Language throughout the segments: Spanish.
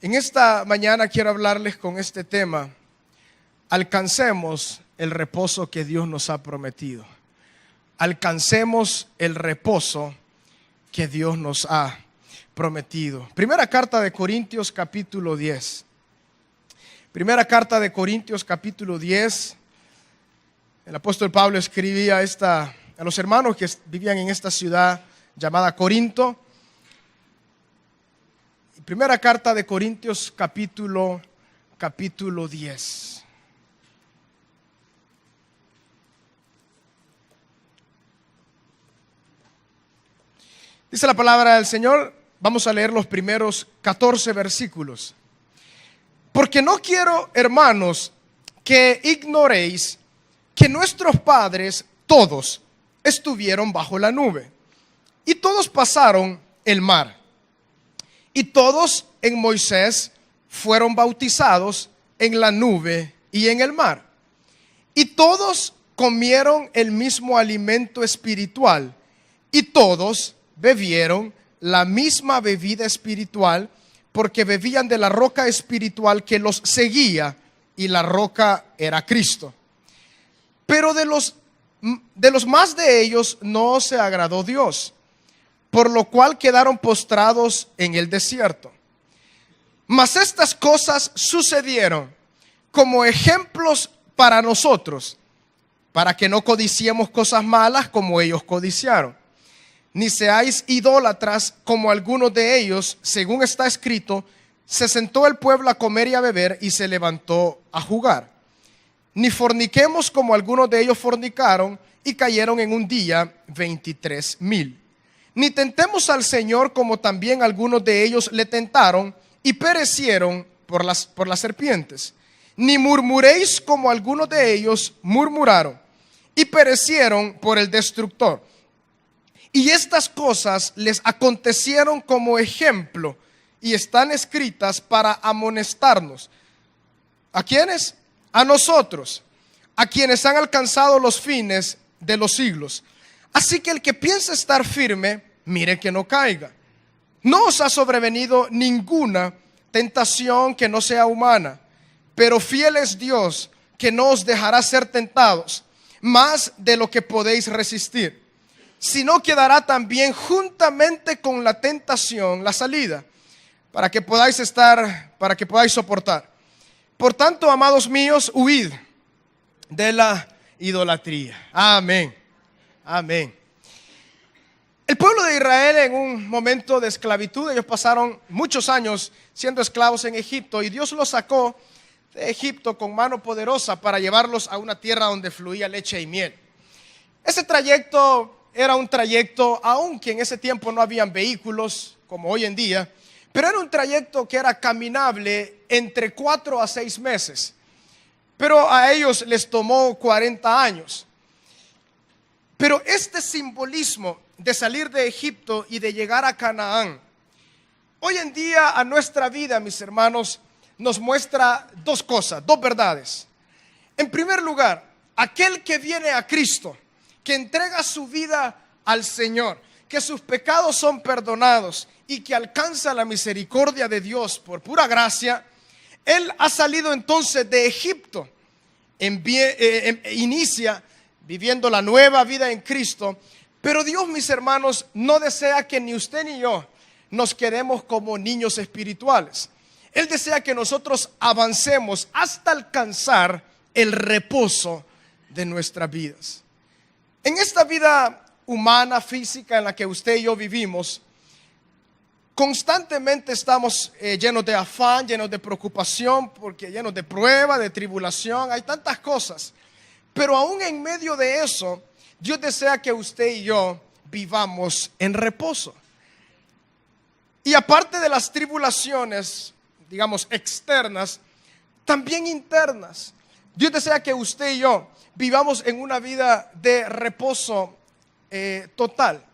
En esta mañana quiero hablarles con este tema: alcancemos el reposo que Dios nos ha prometido. Alcancemos el reposo que Dios nos ha prometido. Primera carta de Corintios capítulo 10. Primera carta de Corintios capítulo 10. El apóstol Pablo escribía a los hermanos que vivían en esta ciudad llamada Corinto. Primera carta de Corintios capítulo 10. Dice la palabra del Señor. Vamos a leer los primeros 14 versículos. Porque no quiero, hermanos, que ignoréis que nuestros padres todos estuvieron bajo la nube, y todos pasaron el mar, y todos en Moisés fueron bautizados en la nube y en el mar, y todos comieron el mismo alimento espiritual, y todos bebieron la misma bebida espiritual, porque bebían de la roca espiritual que los seguía, y la roca era Cristo. Pero de los más de ellos no se agradó Dios, por lo cual quedaron postrados en el desierto. Mas estas cosas sucedieron como ejemplos para nosotros, para que no codiciemos cosas malas como ellos codiciaron. Ni seáis idólatras como algunos de ellos, según está escrito: se sentó el pueblo a comer y a beber, y se levantó a jugar. Ni forniquemos como algunos de ellos fornicaron, y cayeron en un día 23,000. Ni tentemos al Señor como también algunos de ellos le tentaron, y perecieron por las serpientes. Ni murmuréis como algunos de ellos murmuraron, y perecieron por el destructor. Y estas cosas les acontecieron como ejemplo, y están escritas para amonestarnos. ¿A quiénes? A nosotros, a quienes han alcanzado los fines de los siglos. Así que el que piensa estar firme, mire que no caiga. No os ha sobrevenido ninguna tentación que no sea humana, pero fiel es Dios, que no os dejará ser tentados más de lo que podéis resistir, sino que dará también juntamente con la tentación la salida, para que podáis soportar. Por tanto, amados míos, huid de la idolatría. Amén. Amén. El pueblo de Israel, en un momento de esclavitud, ellos pasaron muchos años siendo esclavos en Egipto, y Dios los sacó de Egipto con mano poderosa para llevarlos a una tierra donde fluía leche y miel. Ese trayecto era un trayecto, aunque en ese tiempo no habían vehículos como hoy en día, pero era un trayecto que era caminable entre 4 a 6 meses. Pero a ellos les tomó 40 años. Pero este simbolismo de salir de Egipto y de llegar a Canaán, hoy en día a nuestra vida, mis hermanos, nos muestra dos cosas, dos verdades. En primer lugar, aquel que viene a Cristo, que entrega su vida al Señor, que sus pecados son perdonados y que alcanza la misericordia de Dios por pura gracia, él ha salido entonces de Egipto, inicia viviendo la nueva vida en Cristo. Pero Dios, mis hermanos, no desea que ni usted ni yo nos quedemos como niños espirituales. Él desea que nosotros avancemos hasta alcanzar el reposo de nuestras vidas. En esta vida humana, física, en la que usted y yo vivimos, constantemente estamos llenos de afán, llenos de preocupación, porque llenos de prueba, de tribulación, hay tantas cosas. Pero aún en medio de eso, Dios desea que usted y yo vivamos en reposo. Y aparte de las tribulaciones, digamos, externas, también internas, Dios desea que usted y yo vivamos en una vida de reposo total.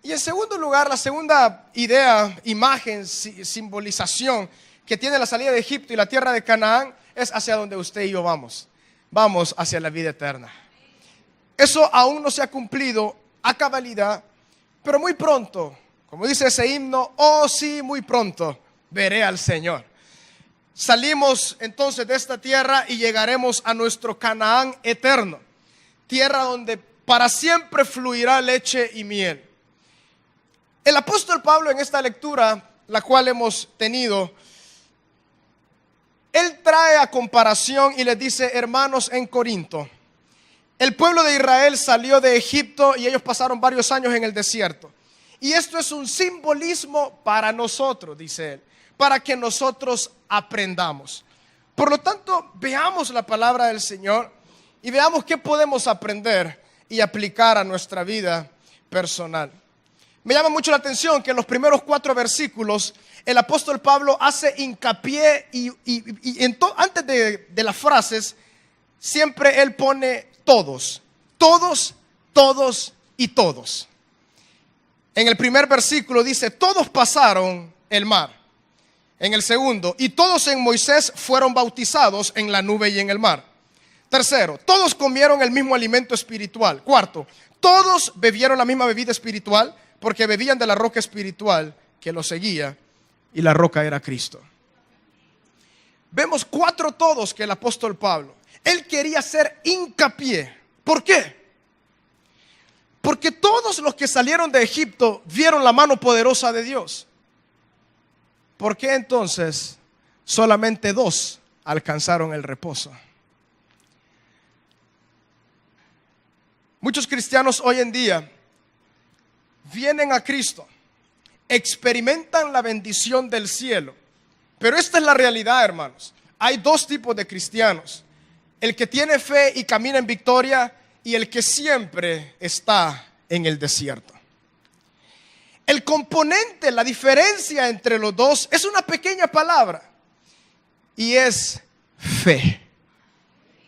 Y en segundo lugar, la segunda idea, imagen, simbolización que tiene la salida de Egipto y la tierra de Canaán es hacia donde usted y yo vamos. vamos hacia la vida eterna. Eso aún no se ha cumplido a cabalidad, pero muy pronto, como dice ese himno, oh sí, muy pronto veré al Señor. Salimos entonces de esta tierra y llegaremos a nuestro Canaán eterno, tierra donde para siempre fluirá leche y miel. El apóstol Pablo, en esta lectura, la cual hemos tenido, él trae a comparación y les dice: hermanos en Corinto, el pueblo de Israel salió de Egipto y ellos pasaron varios años en el desierto. Y esto es un simbolismo para nosotros, dice él, para que nosotros aprendamos. Por lo tanto, veamos la palabra del Señor y veamos qué podemos aprender y aplicar a nuestra vida personal. Me llama mucho la atención que en los primeros 4 versículos el apóstol Pablo hace hincapié antes de las frases siempre él pone todos, todos, todos y todos. En el primer versículo dice: todos pasaron el mar. En el segundo: y todos en Moisés fueron bautizados en la nube y en el mar. Tercero: todos comieron el mismo alimento espiritual. Cuarto: todos bebieron la misma bebida espiritual, porque bebían de la roca espiritual que los seguía, y la roca era Cristo. Vemos 4 todos que el apóstol Pablo, él quería hacer hincapié. ¿Por qué? Porque todos los que salieron de Egipto vieron la mano poderosa de Dios. ¿Por qué entonces solamente 2 alcanzaron el reposo? Muchos cristianos hoy en día vienen a Cristo, experimentan la bendición del cielo, pero esta es la realidad, hermanos. Hay 2 tipos de cristianos: el que tiene fe y camina en victoria, y el que siempre está en el desierto. El componente, la diferencia entre los 2 es una pequeña palabra, y es fe.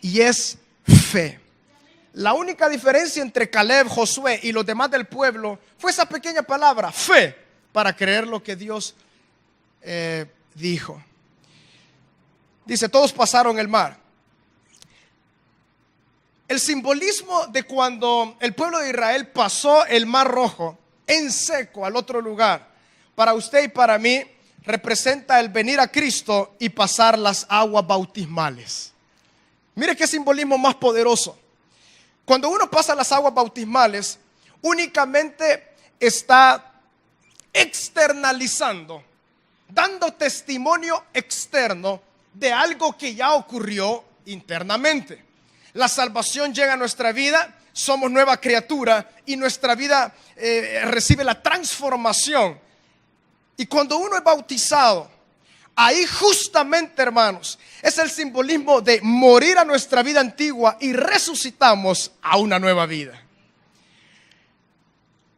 Y es fe. La única diferencia entre Caleb, Josué y los demás del pueblo fue esa pequeña palabra, fe, para creer lo que Dios dijo. Dice: todos pasaron el mar. El simbolismo de cuando el pueblo de Israel pasó el mar rojo en seco al otro lugar, para usted y para mí, representa el venir a Cristo y pasar las aguas bautismales. Mire qué simbolismo más poderoso. Cuando uno pasa las aguas bautismales, únicamente está externalizando, dando testimonio externo de algo que ya ocurrió internamente. La salvación llega a nuestra vida, somos nueva criatura y nuestra vida recibe la transformación. Y cuando uno es bautizado, ahí justamente, hermanos, es el simbolismo de morir a nuestra vida antigua y resucitamos a una nueva vida.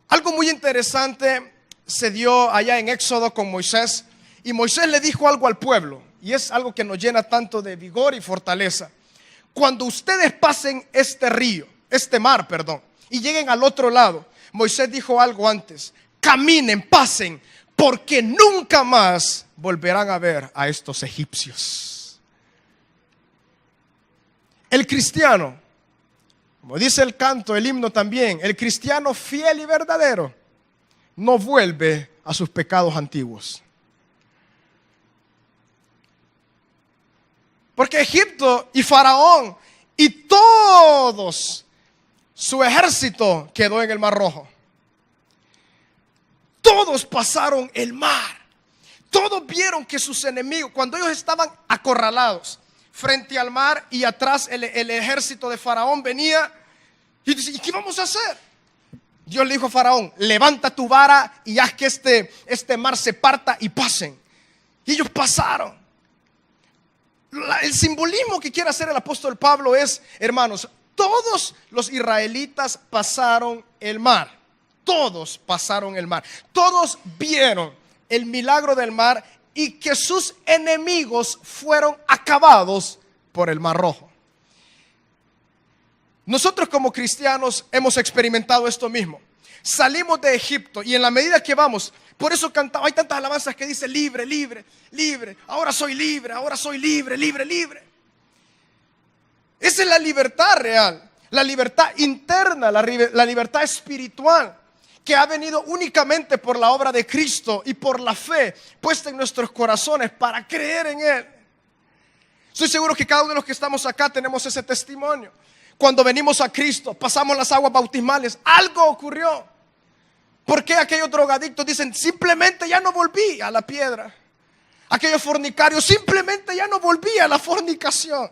Algo muy interesante se dio allá en Éxodo con Moisés, y Moisés le dijo algo al pueblo, y es algo que nos llena tanto de vigor y fortaleza. Cuando ustedes pasen este mar, y lleguen al otro lado, Moisés dijo algo antes: caminen, pasen, porque nunca más volverán a ver a estos egipcios. El cristiano, como dice el canto, el himno también, el cristiano fiel y verdadero no vuelve a sus pecados antiguos. Porque Egipto y Faraón y todos su ejército quedó en el Mar Rojo. Todos pasaron el mar. Todos vieron que sus enemigos, cuando ellos estaban acorralados frente al mar y atrás el ejército de Faraón venía, y dice: ¿y qué vamos a hacer? Dios le dijo a Faraón: levanta tu vara y haz que este mar se parta y pasen. Y ellos pasaron. El simbolismo que quiere hacer el apóstol Pablo es, hermanos, todos los israelitas pasaron el mar. Todos pasaron el mar. Todos vieron el milagro del mar y que sus enemigos fueron acabados por el Mar Rojo. Nosotros como cristianos hemos experimentado esto mismo. Salimos de Egipto y en la medida que vamos, por eso cantamos, hay tantas alabanzas que dice libre, libre, libre, ahora soy libre, libre, libre. Esa es la libertad real, la libertad interna, la libertad espiritual, que ha venido únicamente por la obra de Cristo y por la fe puesta en nuestros corazones para creer en Él. Estoy seguro que cada uno de los que estamos acá tenemos ese testimonio. Cuando venimos a Cristo, pasamos las aguas bautismales, algo ocurrió. ¿Por qué aquellos drogadictos dicen, simplemente ya no volví a la piedra? Aquellos fornicarios, simplemente ya no volví a la fornicación.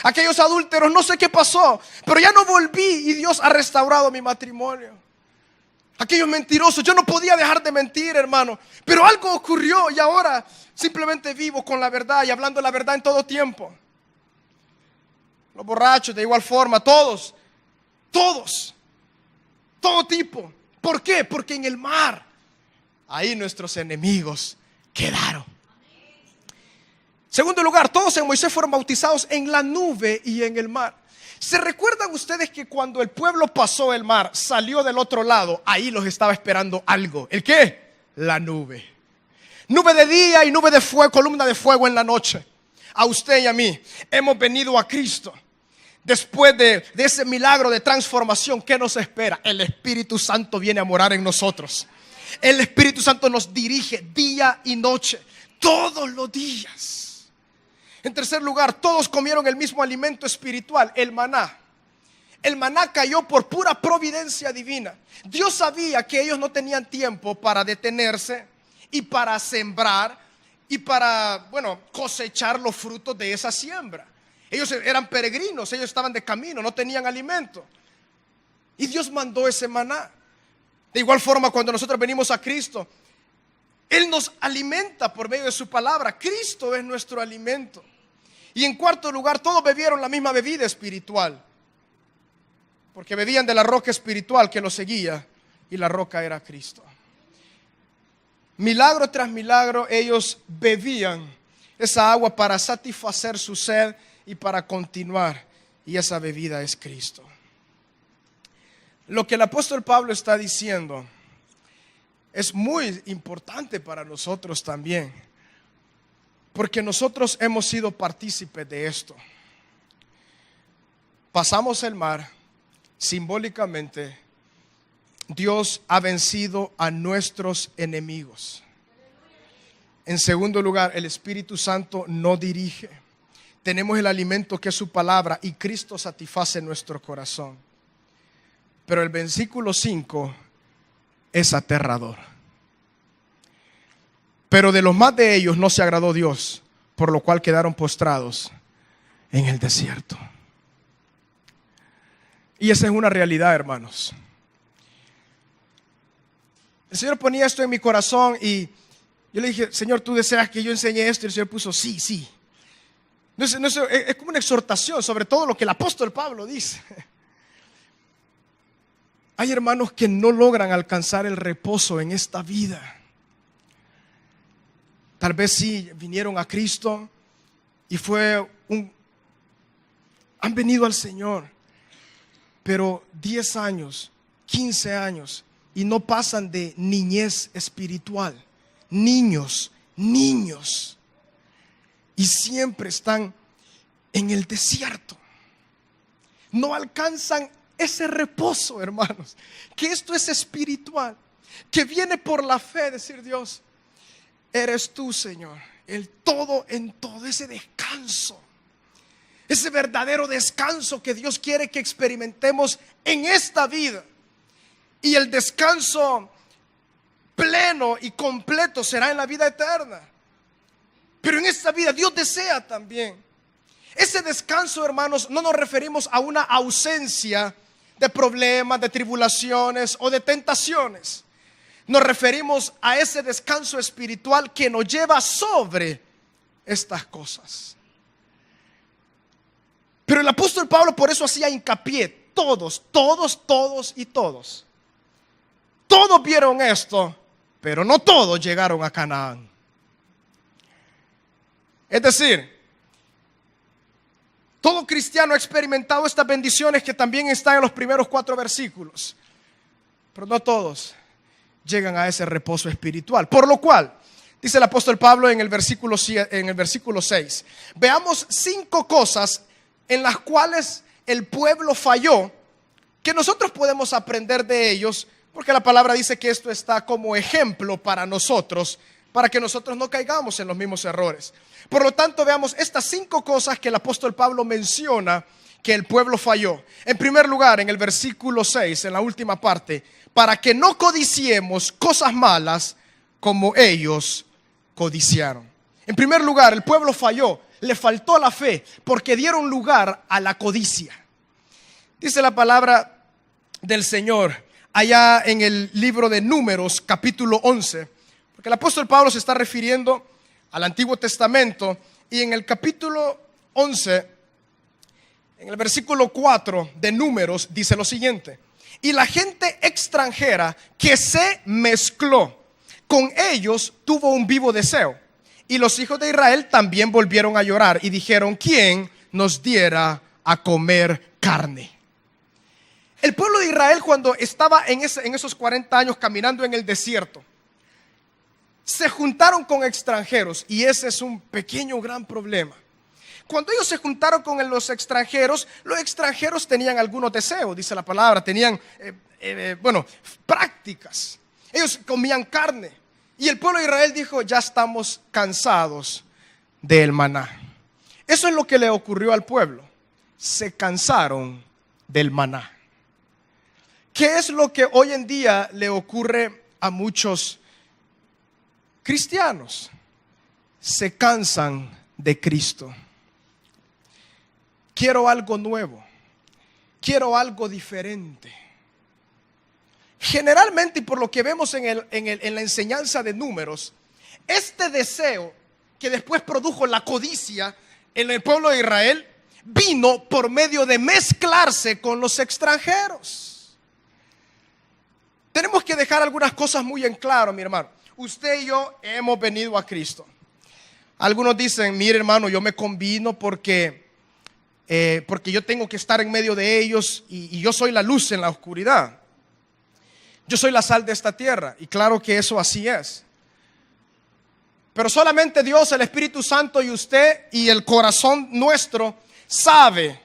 Aquellos adúlteros, no sé qué pasó, pero ya no volví y Dios ha restaurado mi matrimonio. Aquellos mentirosos, yo no podía dejar de mentir, hermano, pero algo ocurrió y ahora simplemente vivo con la verdad y hablando la verdad en todo tiempo. Los borrachos de igual forma, todos, todo tipo. ¿Por qué? Porque en el mar, ahí nuestros enemigos quedaron. Segundo lugar, todos en Moisés fueron bautizados en la nube y en el mar. ¿Se recuerdan ustedes que cuando el pueblo pasó el mar, salió del otro lado, ahí los estaba esperando algo? ¿El qué? La nube. Nube de día y nube de fuego, columna de fuego en la noche. A usted y a mí hemos venido a Cristo. Después de ese milagro de transformación, ¿qué nos espera? El Espíritu Santo viene a morar en nosotros. El Espíritu Santo nos dirige día y noche, todos los días. En tercer lugar, todos comieron el mismo alimento espiritual, el maná. El maná cayó por pura providencia divina. Dios sabía que ellos no tenían tiempo para detenerse y para sembrar y para, cosechar los frutos de esa siembra. Ellos eran peregrinos, ellos estaban de camino, no tenían alimento. Y Dios mandó ese maná. De igual forma, cuando nosotros venimos a Cristo, Él nos alimenta por medio de su palabra. Cristo es nuestro alimento. Y en cuarto lugar, todos bebieron la misma bebida espiritual, porque bebían de la roca espiritual que los seguía, y la roca era Cristo. Milagro tras milagro, ellos bebían esa agua para satisfacer su sed y para continuar, y esa bebida es Cristo. Lo que el apóstol Pablo está diciendo es muy importante para nosotros también, porque nosotros hemos sido partícipes de esto. Pasamos el mar, simbólicamente, Dios ha vencido a nuestros enemigos. En segundo lugar, el Espíritu Santo nos dirige. Tenemos el alimento que es su palabra y Cristo satisface nuestro corazón. Pero el versículo 5 es aterrador. Pero de los más de ellos no se agradó Dios, por lo cual quedaron postrados en el desierto. Y esa es una realidad, hermanos. El Señor ponía esto en mi corazón y yo le dije, Señor, ¿tú deseas que yo enseñe esto? Y el Señor puso, sí. No es como una exhortación sobre todo lo que el apóstol Pablo dice. Hay hermanos que no logran alcanzar el reposo en esta vida. Tal vez sí vinieron a Cristo y han venido al Señor, pero 10 años, 15 años y no pasan de niñez espiritual. Niños, y siempre están en el desierto. No alcanzan ese reposo, hermanos, que esto es espiritual, que viene por la fe, decir Dios, eres tú, Señor, el todo en todo, ese descanso, ese verdadero descanso que Dios quiere que experimentemos en esta vida. Y el descanso pleno y completo será en la vida eterna. Pero en esta vida Dios desea también ese descanso, hermanos. No nos referimos a una ausencia de problemas, de tribulaciones o de tentaciones. Nos referimos a ese descanso espiritual que nos lleva sobre estas cosas. Pero el apóstol Pablo por eso hacía hincapié. Todos. Todos vieron esto, pero no todos llegaron a Canaán. Es decir, todo cristiano ha experimentado estas bendiciones que también están en los primeros 4 versículos, pero no todos llegan a ese reposo espiritual. Por lo cual, dice el apóstol Pablo en el versículo 6, veamos 5 cosas en las cuales el pueblo falló, que nosotros podemos aprender de ellos, porque la palabra dice que esto está como ejemplo para nosotros, para que nosotros no caigamos en los mismos errores. Por lo tanto, veamos estas 5 cosas que el apóstol Pablo menciona que el pueblo falló. En primer lugar, en el versículo 6, en la última parte, para que no codiciemos cosas malas como ellos codiciaron. En primer lugar, el pueblo falló, le faltó la fe, porque dieron lugar a la codicia. Dice la palabra del Señor allá en el libro de Números, capítulo 11, porque el apóstol Pablo se está refiriendo al Antiguo Testamento, y en el capítulo 11, en el versículo 4 de Números, dice lo siguiente: y la gente extranjera que se mezcló con ellos tuvo un vivo deseo, y los hijos de Israel también volvieron a llorar y dijeron: ¿quién nos diera a comer carne? El pueblo de Israel, cuando estaba en esos 40 años caminando en el desierto, se juntaron con extranjeros, y ese es un pequeño gran problema. Cuando ellos se juntaron con los extranjeros tenían algunos deseos, dice la palabra, tenían prácticas. Ellos comían carne, y el pueblo de Israel dijo: ya estamos cansados del maná. Eso es lo que le ocurrió al pueblo. Se cansaron del maná. ¿Qué es lo que hoy en día le ocurre a muchos cristianos? Se cansan de Cristo. Quiero algo nuevo, quiero algo diferente. Generalmente, y por lo que vemos en la enseñanza de Números, este deseo que después produjo la codicia en el pueblo de Israel vino por medio de mezclarse con los extranjeros. Tenemos que dejar algunas cosas muy en claro, mi hermano. Usted y yo hemos venido a Cristo. Algunos dicen: mire, hermano, yo me convino porque yo tengo que estar en medio de ellos, y yo soy la luz en la oscuridad. Yo soy la sal de esta tierra, y claro que eso así es. Pero solamente Dios, el Espíritu Santo, y usted y el corazón nuestro sabe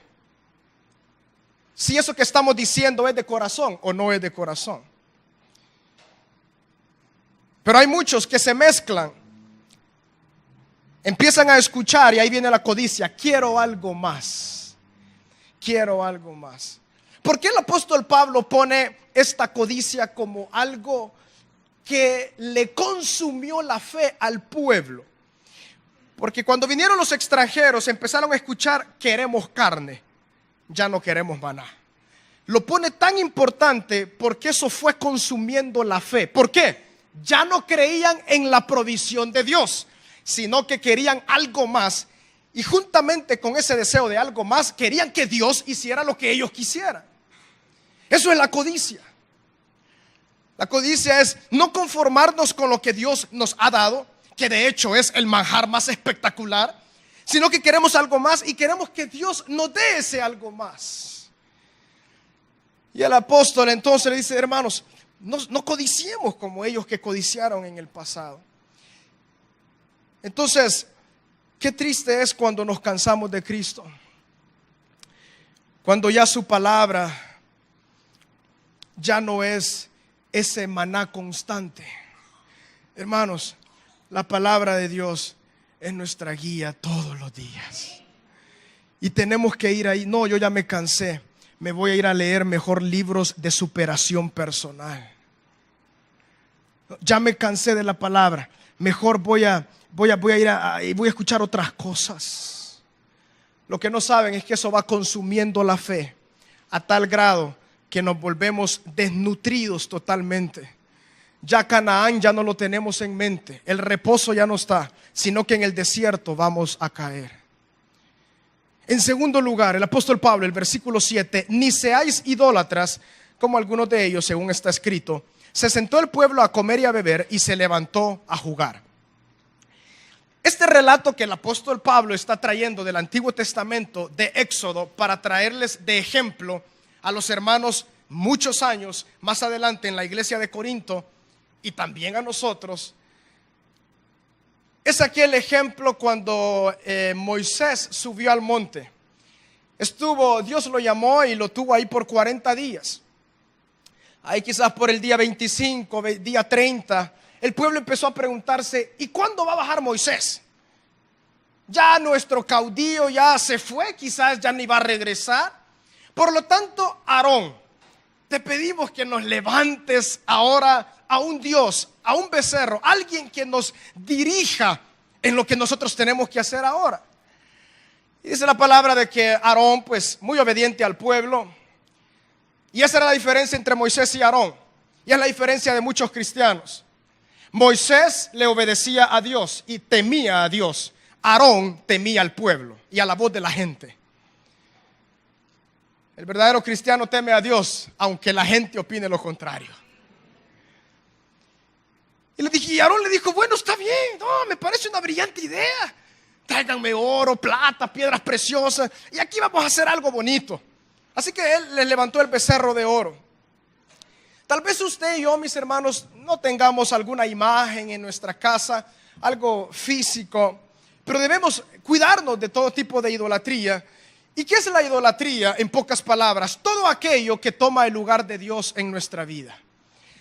si eso que estamos diciendo es de corazón o no es de corazón. Pero hay muchos que se mezclan, empiezan a escuchar, y ahí viene la codicia. Quiero algo más, quiero algo más. ¿Por qué el apóstol Pablo pone esta codicia como algo que le consumió la fe al pueblo? Porque cuando vinieron los extranjeros empezaron a escuchar: queremos carne, ya no queremos maná. Lo pone tan importante porque eso fue consumiendo la fe. ¿Por qué? Ya no creían en la provisión de Dios, sino que querían algo más, y juntamente con ese deseo de algo más, querían que Dios hiciera lo que ellos quisieran. Eso es la codicia. La codicia es no conformarnos con lo que Dios nos ha dado, que de hecho es el manjar más espectacular, sino que queremos algo más, y queremos que Dios nos dé ese algo más. Y el apóstol entonces le dice: hermanos, no codiciemos como ellos que codiciaron en el pasado. Entonces, qué triste es cuando nos cansamos de Cristo, cuando ya su palabra ya no es ese maná constante. Hermanos, la palabra de Dios es nuestra guía todos los días, y tenemos que ir ahí. No, yo ya me cansé, me voy a ir a leer mejor libros de superación personal. Ya me cansé de la palabra, mejor voy a ir y voy a escuchar otras cosas. Lo que no saben es que eso va consumiendo la fe a tal grado que nos volvemos desnutridos totalmente. Ya Canaán ya no lo tenemos en mente, el reposo ya no está, sino que en el desierto vamos a caer. En segundo lugar, el apóstol Pablo, el versículo 7: ni seáis idólatras como algunos de ellos, según está escrito. Se sentó el pueblo a comer y a beber, y se levantó a jugar. Este relato que el apóstol Pablo está trayendo del Antiguo Testamento, de Éxodo, para traerles de ejemplo a los hermanos muchos años más adelante en la iglesia de Corinto, y también a nosotros, es aquel ejemplo cuando Moisés subió al monte. Dios lo llamó y lo tuvo ahí por 40 días. Ahí quizás por el día 25, día 30, el pueblo empezó a preguntarse: ¿y cuándo va a bajar Moisés? Ya nuestro caudillo ya se fue, quizás ya ni va a regresar. Por lo tanto, Aarón, te pedimos que nos levantes ahora a un Dios, a un becerro, alguien que nos dirija en lo que nosotros tenemos que hacer ahora. Y dice la palabra de que Aarón, pues muy obediente al pueblo. Y esa era la diferencia entre Moisés y Aarón. Y es la diferencia de muchos cristianos. Moisés le obedecía a Dios y temía a Dios. Aarón temía al pueblo y a la voz de la gente. El verdadero cristiano teme a Dios, aunque la gente opine lo contrario. Y Aarón le dijo: bueno, está bien, no, me parece una brillante idea. Tráiganme oro, plata, piedras preciosas, y aquí vamos a hacer algo bonito. Así que él les levantó el becerro de oro. Tal vez usted y yo, mis hermanos, no tengamos alguna imagen en nuestra casa, algo físico, pero debemos cuidarnos de todo tipo de idolatría. ¿Y qué es la idolatría? En pocas palabras, todo aquello que toma el lugar de Dios en nuestra vida.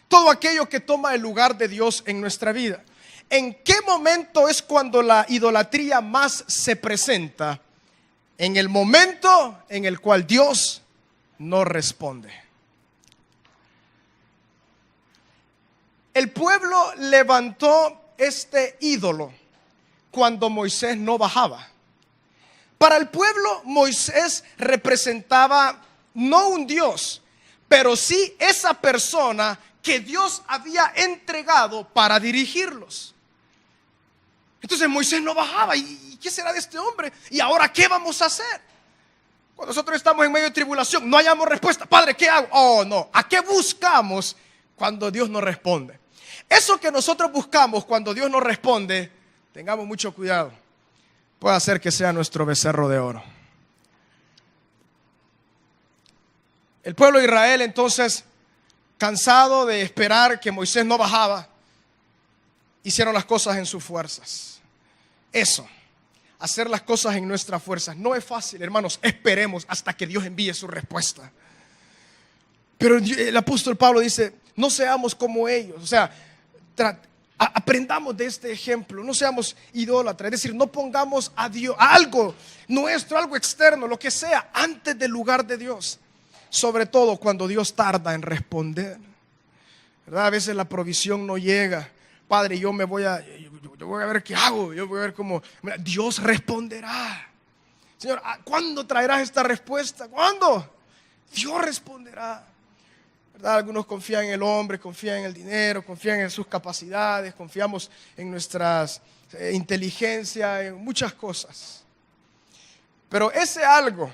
Todo aquello que toma el lugar de Dios en nuestra vida. ¿En qué momento es cuando la idolatría más se presenta? En el momento en el cual Dios no responde. El pueblo levantó este ídolo cuando Moisés no bajaba. Para el pueblo, Moisés representaba no un Dios, pero sí esa persona que Dios había entregado para dirigirlos. Entonces Moisés no bajaba. ¿Y qué será de este hombre? ¿Y ahora qué vamos a hacer? Cuando nosotros estamos en medio de tribulación, no hayamos respuesta. Padre, ¿qué hago? Oh, no. ¿A qué buscamos cuando Dios no responde? Eso que nosotros buscamos cuando Dios no responde, tengamos mucho cuidado. Puede hacer que sea nuestro becerro de oro. El pueblo de Israel, entonces, cansado de esperar que Moisés no bajaba, hicieron las cosas en sus fuerzas. Eso, hacer las cosas en nuestras fuerzas, no es fácil, hermanos. Esperemos hasta que Dios envíe su respuesta. Pero el apóstol Pablo dice: no seamos como ellos. O sea, aprendamos de este ejemplo. No seamos idólatras. Es decir, no pongamos a Dios, a algo nuestro, algo externo, lo que sea, antes del lugar de Dios. Sobre todo cuando Dios tarda en responder, ¿verdad? A veces la provisión no llega. Padre, yo voy a ver qué hago. Yo voy a ver cómo Dios responderá. Señor, ¿cuándo traerás esta respuesta? ¿Cuándo? Dios responderá, ¿verdad? Algunos confían en el hombre, confían en el dinero, confían en sus capacidades, confiamos en nuestras inteligencia, en muchas cosas. Pero ese algo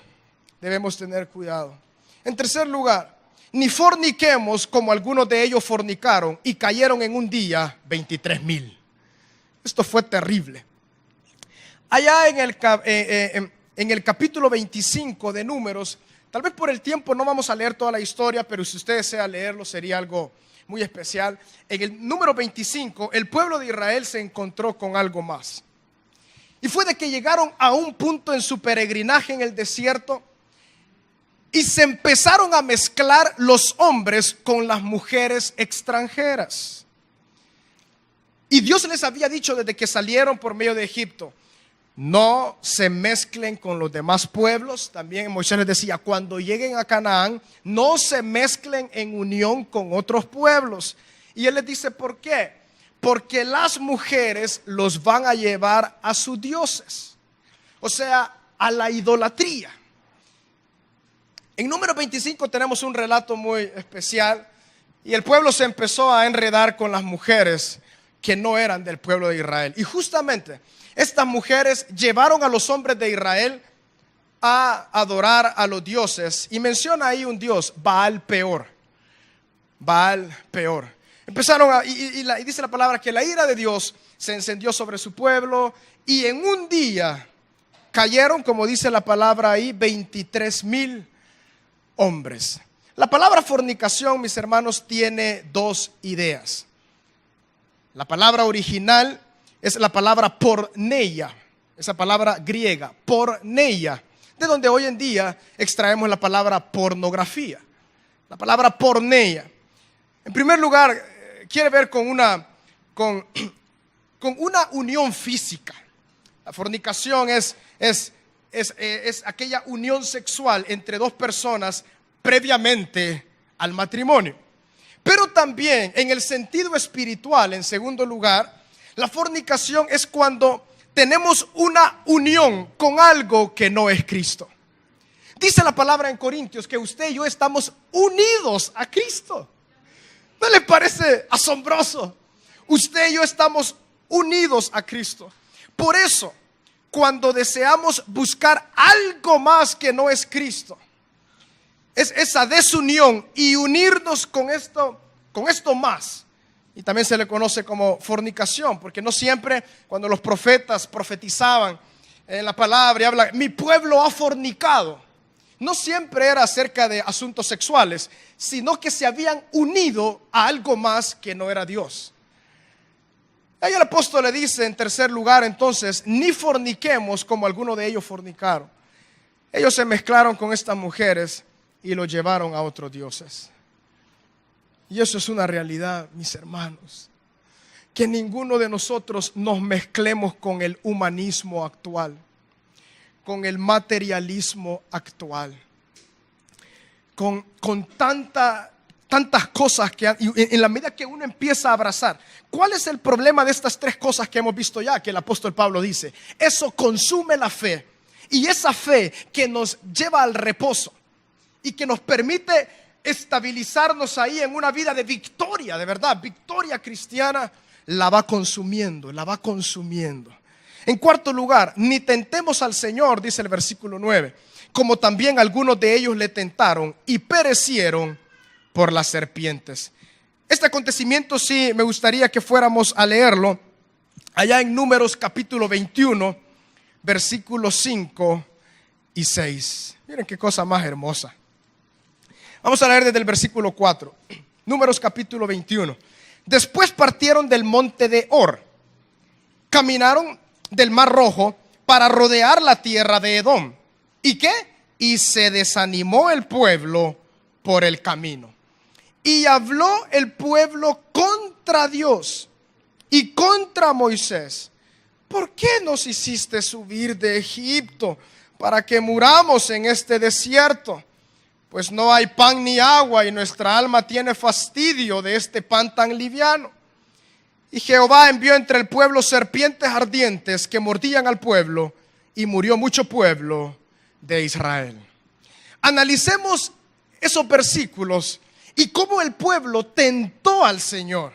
debemos tener cuidado. En tercer lugar, ni forniquemos como algunos de ellos fornicaron y cayeron en un día 23,000. Esto fue terrible. Allá en el capítulo 25 de Números, tal vez por el tiempo no vamos a leer toda la historia, pero si usted desea leerlo sería algo muy especial. En el número 25, el pueblo de Israel se encontró con algo más. Y fue de que llegaron a un punto en su peregrinaje en el desierto y se empezaron a mezclar los hombres con las mujeres extranjeras. Y Dios les había dicho desde que salieron por medio de Egipto: no se mezclen con los demás pueblos. También Moisés les decía: cuando lleguen a Canaán, no se mezclen en unión con otros pueblos. Y él les dice: ¿por qué? Porque las mujeres los van a llevar a sus dioses, o sea, a la idolatría. En número 25 tenemos un relato muy especial. Y el pueblo se empezó a enredar con las mujeres que no eran del pueblo de Israel. Y justamente estas mujeres llevaron a los hombres de Israel a adorar a los dioses. Y menciona ahí un dios, Baal Peor. Baal Peor. Empezaron y dice la palabra que la ira de Dios se encendió sobre su pueblo. Y en un día cayeron, como dice la palabra ahí, 23,000 hombres. La palabra fornicación, mis hermanos, tiene dos ideas. La palabra original es la palabra porneia, esa palabra griega, porneia, de donde hoy en día extraemos la palabra pornografía, la palabra porneia. En primer lugar, quiere ver con una unión física. La fornicación es aquella unión sexual entre dos personas previamente al matrimonio. Pero también en el sentido espiritual, en segundo lugar, la fornicación es cuando tenemos una unión con algo que no es Cristo. Dice la palabra en Corintios que usted y yo estamos unidos a Cristo. ¿No le parece asombroso? Usted y yo estamos unidos a Cristo. Por eso, cuando deseamos buscar algo más que no es Cristo, es esa desunión y unirnos con esto más. Y también se le conoce como fornicación, porque no siempre cuando los profetas profetizaban en la palabra y hablan, mi pueblo ha fornicado, no siempre era acerca de asuntos sexuales, sino que se habían unido a algo más que no era Dios. Ahí el apóstol le dice en tercer lugar entonces, ni forniquemos como algunos de ellos fornicaron. Ellos se mezclaron con estas mujeres y lo llevaron a otros dioses. Y eso es una realidad, mis hermanos, que ninguno de nosotros nos mezclemos con el humanismo actual, con el materialismo actual, con tantas cosas que en la medida que uno empieza a abrazar. ¿Cuál es el problema de estas tres cosas que hemos visto ya? Que el apóstol Pablo dice, eso consume la fe, y esa fe que nos lleva al reposo y que nos permite estabilizarnos ahí en una vida de victoria, de verdad, victoria cristiana, la va consumiendo. En cuarto lugar, ni tentemos al Señor, dice el versículo 9, como también algunos de ellos le tentaron y perecieron por las serpientes. Este acontecimiento sí me gustaría que fuéramos a leerlo allá en Números capítulo 21, versículos 5 y 6. Miren qué cosa más hermosa. Vamos a leer desde el versículo 4. Números capítulo 21. Después partieron del monte de Or, caminaron del Mar Rojo para rodear la tierra de Edom. ¿Y qué? Y se desanimó el pueblo por el camino. Y habló el pueblo contra Dios y contra Moisés. ¿Por qué nos hiciste subir de Egipto para que muramos en este desierto? Pues no hay pan ni agua y nuestra alma tiene fastidio de este pan tan liviano. Y Jehová envió entre el pueblo serpientes ardientes que mordían al pueblo y murió mucho pueblo de Israel. Analicemos esos versículos y cómo el pueblo tentó al Señor.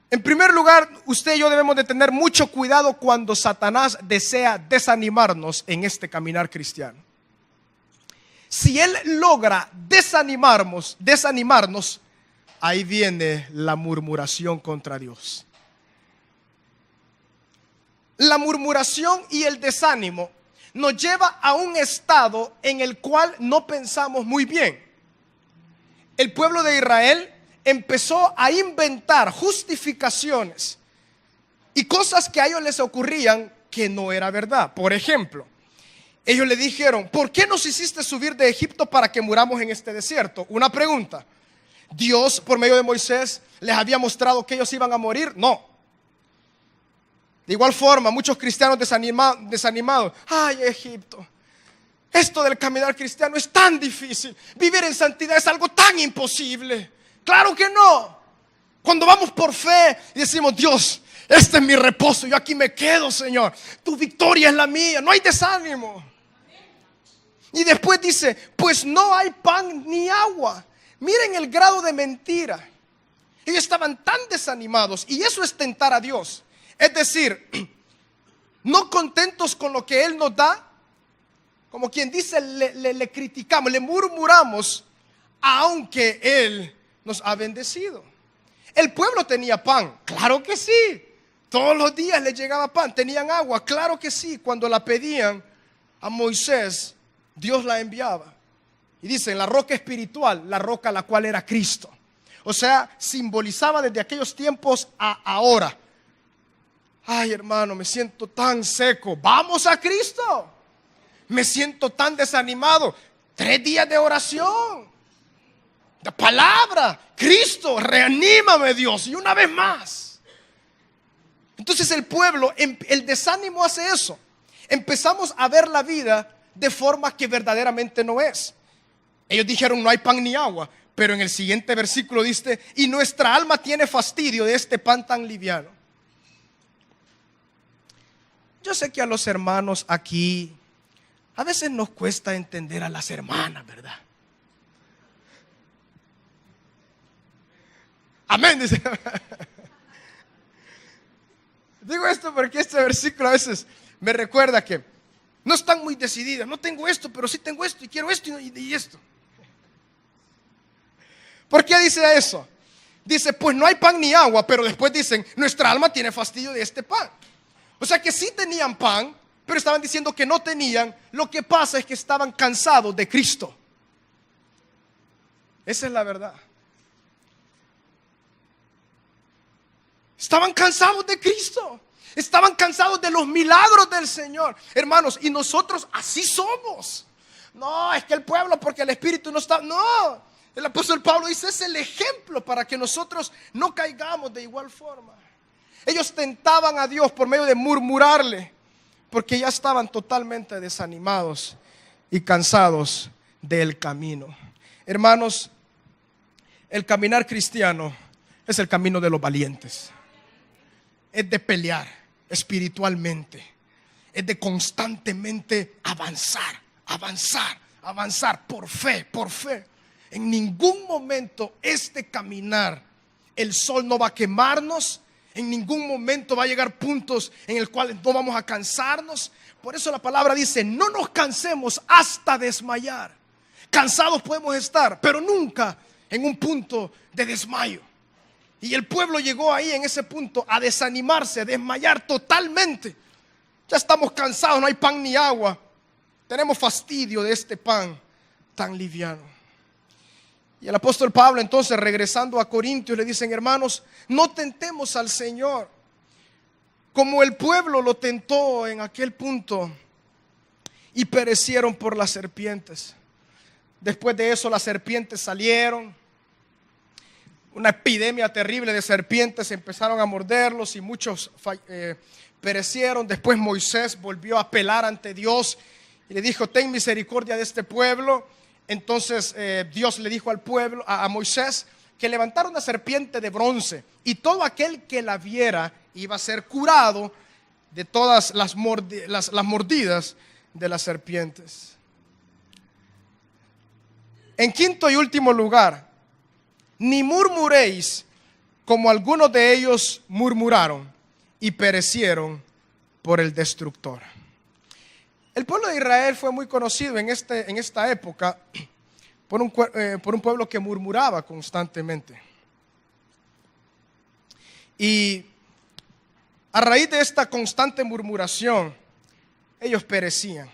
En primer lugar, usted y yo debemos de tener mucho cuidado cuando Satanás desea desanimarnos en este caminar cristiano. Si él logra desanimarnos, ahí viene la murmuración contra Dios. La murmuración y el desánimo nos lleva a un estado en el cual no pensamos muy bien. El pueblo de Israel empezó a inventar justificaciones y cosas que a ellos les ocurrían que no era verdad. Por ejemplo, ellos le dijeron, ¿por qué nos hiciste subir de Egipto para que muramos en este desierto? Una pregunta. ¿Dios por medio de Moisés les había mostrado que ellos iban a morir? No. De igual forma, muchos cristianos desanimados. Ay, Egipto, esto del caminar cristiano es tan difícil. Vivir en santidad es algo tan imposible. Claro que no. Cuando vamos por fe y decimos, Dios, este es mi reposo, yo aquí me quedo, Señor. Tu victoria es la mía, no hay desánimo. Y después dice, pues no hay pan ni agua. Miren el grado de mentira. Ellos estaban tan desanimados, y eso es tentar a Dios. Es decir, no contentos con lo que Él nos da, como quien dice, le criticamos, le murmuramos, aunque Él nos ha bendecido. El pueblo tenía pan, claro que sí. Todos los días les llegaba pan. Tenían agua, claro que sí. Cuando la pedían a Moisés, Dios la enviaba. Y dicen, la roca espiritual, la roca la cual era Cristo. O sea, simbolizaba desde aquellos tiempos a ahora. Ay, hermano, me siento tan seco. Vamos a Cristo. Me siento tan desanimado. 3 días de oración, de palabra. Cristo, reanímame, Dios. Y una vez más. Entonces el pueblo, el desánimo hace eso. Empezamos a ver la vida de forma que verdaderamente no es. Ellos dijeron no hay pan ni agua, pero en el siguiente versículo dice, y nuestra alma tiene fastidio de este pan tan liviano. Yo sé que a los hermanos aquí a veces nos cuesta entender a las hermanas, ¿verdad? Amén, dice. Digo esto porque este versículo a veces me recuerda que no están muy decididas. No tengo esto, pero sí tengo esto y quiero esto y esto. ¿Por qué dice eso? Dice, pues no hay pan ni agua, pero después dicen, nuestra alma tiene fastidio de este pan. O sea que sí tenían pan, pero estaban diciendo que no tenían. Lo que pasa es que estaban cansados de Cristo. Esa es la verdad. Estaban cansados de Cristo. Estaban cansados de los milagros del Señor. Hermanos, y nosotros así somos. No, es que el pueblo, porque el Espíritu no está. No, el apóstol Pablo dice, es el ejemplo para que nosotros no caigamos de igual forma. Ellos tentaban a Dios por medio de murmurarle, porque ya estaban totalmente desanimados y cansados del camino. Hermanos, el caminar cristiano es el camino de los valientes. Es de pelear espiritualmente. Es de constantemente avanzar, avanzar, avanzar por fe, por fe. En ningún momento este caminar, el sol no va a quemarnos. En ningún momento va a llegar puntos en el cual no vamos a cansarnos. Por eso la palabra dice, no nos cansemos hasta desmayar. Cansados podemos estar, pero nunca en un punto de desmayo. Y el pueblo llegó ahí en ese punto a desanimarse, a desmayar totalmente. Ya estamos cansados, no hay pan ni agua. Tenemos fastidio de este pan tan liviano. Y el apóstol Pablo entonces, regresando a Corintios, le dicen, hermanos, no tentemos al Señor como el pueblo lo tentó en aquel punto y perecieron por las serpientes. Después de eso las serpientes salieron, una epidemia terrible de serpientes empezaron a morderlos y muchos perecieron. Después Moisés volvió a apelar ante Dios y le dijo, ten misericordia de este pueblo. Entonces Dios le dijo al pueblo, a Moisés, que levantara una serpiente de bronce y todo aquel que la viera iba a ser curado de todas las mordidas de las serpientes. En quinto y último lugar, ni murmuréis como algunos de ellos murmuraron y perecieron por el destructor. El pueblo de Israel fue muy conocido en esta época por un pueblo que murmuraba constantemente. Y a raíz de esta constante murmuración, ellos perecían.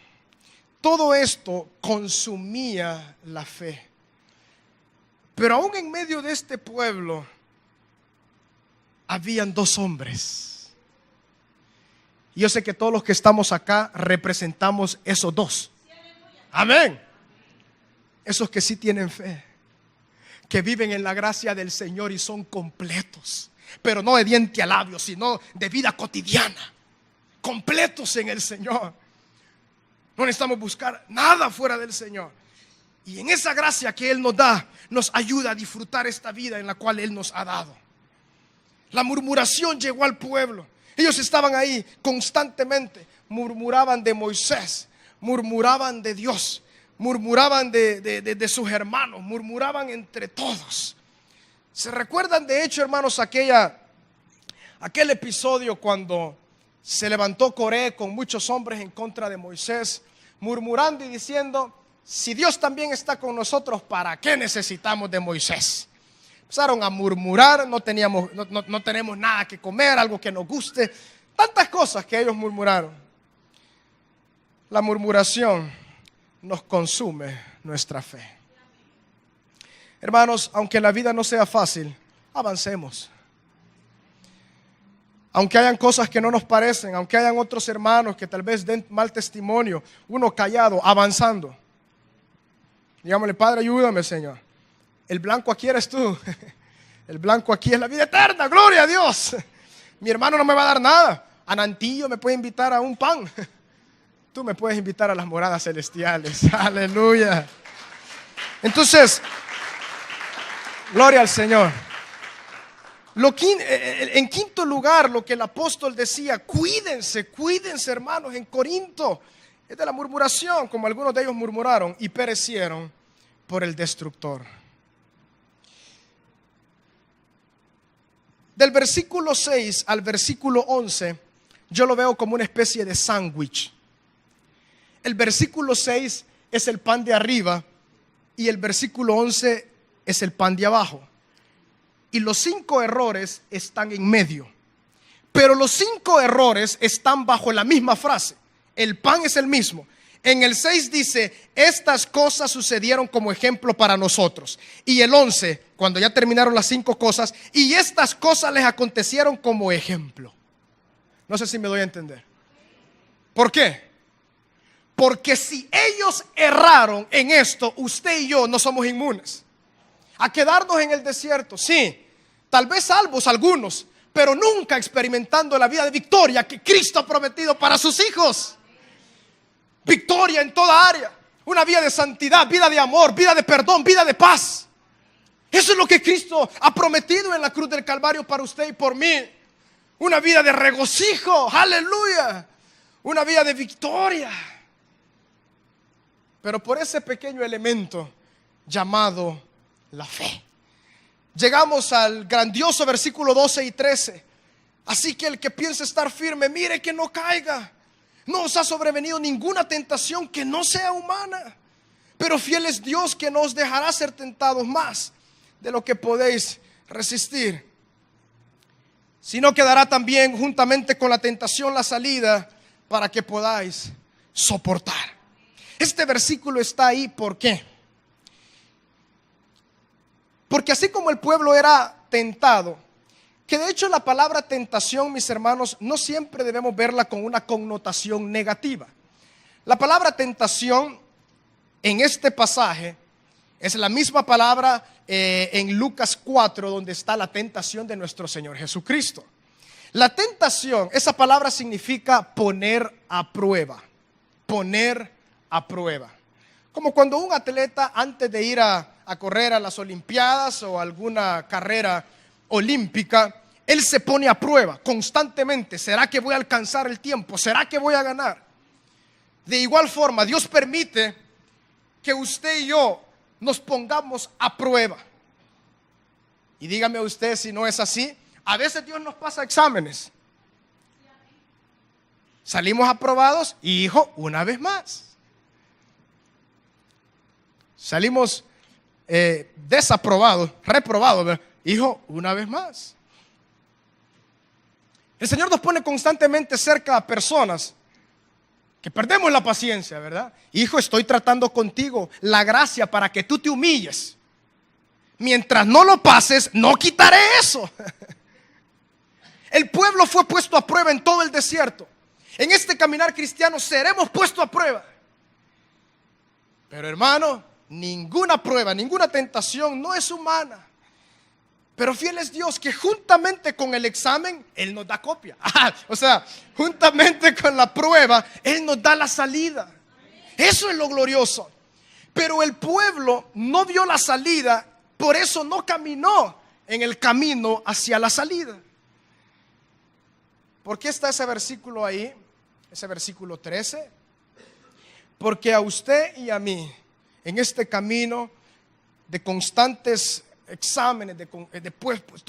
Todo esto consumía la fe. Pero aún en medio de este pueblo, habían 2 hombres. Y yo sé que todos los que estamos acá representamos esos 2. Amén. Esos que sí tienen fe, que viven en la gracia del Señor y son completos, pero no de diente a labio, sino de vida cotidiana, completos en el Señor. No necesitamos buscar nada fuera del Señor. Y en esa gracia que Él nos da, nos ayuda a disfrutar esta vida en la cual Él nos ha dado. La murmuración llegó al pueblo. Ellos estaban ahí constantemente, murmuraban de Moisés, murmuraban de Dios, murmuraban de sus hermanos, murmuraban entre todos. ¿Se recuerdan de hecho, hermanos, aquel episodio cuando se levantó Coré con muchos hombres en contra de Moisés, murmurando y diciendo, si Dios también está con nosotros, ¿para qué necesitamos de Moisés? Empezaron a murmurar, no tenemos nada que comer, algo que nos guste, tantas cosas que ellos murmuraron. La murmuración nos consume nuestra fe. Hermanos, aunque la vida no sea fácil, avancemos. Aunque hayan cosas que no nos parecen, aunque hayan otros hermanos que tal vez den mal testimonio, uno callado, avanzando. Digámosle: Padre, ayúdame, Señor. El blanco aquí eres tú. El blanco aquí es la vida eterna, gloria a Dios. Mi hermano no me va a dar nada. Anantillo me puede invitar a un pan. Tú me puedes invitar a las moradas celestiales. Aleluya. Entonces, gloria al Señor. En quinto lugar, lo que el apóstol decía: cuídense, hermanos, en Corinto. Es de la murmuración, como algunos de ellos murmuraron y perecieron por el destructor. Del versículo 6 al versículo 11, yo lo veo como una especie de sándwich. El versículo 6 es el pan de arriba y el versículo 11 es el pan de abajo. Y los 5 errores están en medio. Pero los 5 errores están bajo la misma frase. El pan es el mismo. En el 6 dice: estas cosas sucedieron como ejemplo para nosotros. Y el 11, cuando ya terminaron las 5 cosas: y estas cosas les acontecieron como ejemplo. No sé si me doy a entender. ¿Por qué? Porque si ellos erraron en esto, usted y yo no somos inmunes a quedarnos en el desierto. Sí, tal vez salvos algunos, pero nunca experimentando la vida de victoria que Cristo ha prometido para sus hijos. Victoria en toda área, una vida de santidad, vida de amor, vida de perdón, vida de paz. Eso es lo que Cristo ha prometido en la cruz del Calvario para usted y por mí. Una vida de regocijo, aleluya, una vida de victoria. Pero por ese pequeño elemento llamado la fe, llegamos al grandioso versículo 12 y 13. Así que el que piense estar firme, mire que no caiga. No os ha sobrevenido ninguna tentación que no sea humana, pero fiel es Dios, que no os dejará ser tentados más de lo que podéis resistir, sino que dará también juntamente con la tentación la salida para que podáis soportar. Este versículo está ahí, ¿por qué? Porque así como el pueblo era tentado, que de hecho la palabra tentación, mis hermanos, no siempre debemos verla con una connotación negativa. La palabra tentación en este pasaje es la misma palabra en Lucas 4, donde está la tentación de nuestro Señor Jesucristo. La tentación, esa palabra significa poner a prueba. Poner a prueba. Como cuando un atleta, antes de ir a correr a las Olimpiadas o alguna carrera olímpica, él se pone a prueba constantemente. ¿Será que voy a alcanzar el tiempo? ¿Será que voy a ganar? De igual forma, Dios permite que usted y yo nos pongamos a prueba. Y dígame usted si no es así. A veces Dios nos pasa exámenes. Salimos aprobados y hijo, una vez más. Salimos desaprobados, reprobados, ¿verdad? Hijo, una vez más. El Señor nos pone constantemente cerca a personas que perdemos la paciencia, ¿verdad? Hijo, estoy tratando contigo la gracia para que tú te humilles. Mientras no lo pases, no quitaré eso. El pueblo fue puesto a prueba en todo el desierto. En este caminar cristiano seremos puestos a prueba. Pero hermano, ninguna prueba, ninguna tentación no es humana. Pero fiel es Dios, que juntamente con el examen Él nos da copia. O sea, juntamente con la prueba Él nos da la salida. Eso es lo glorioso. Pero el pueblo no vio la salida, por eso no caminó en el camino hacia la salida. ¿Por qué está ese versículo ahí? Ese versículo 13. Porque a usted y a mí, en este camino de constantes exámenes,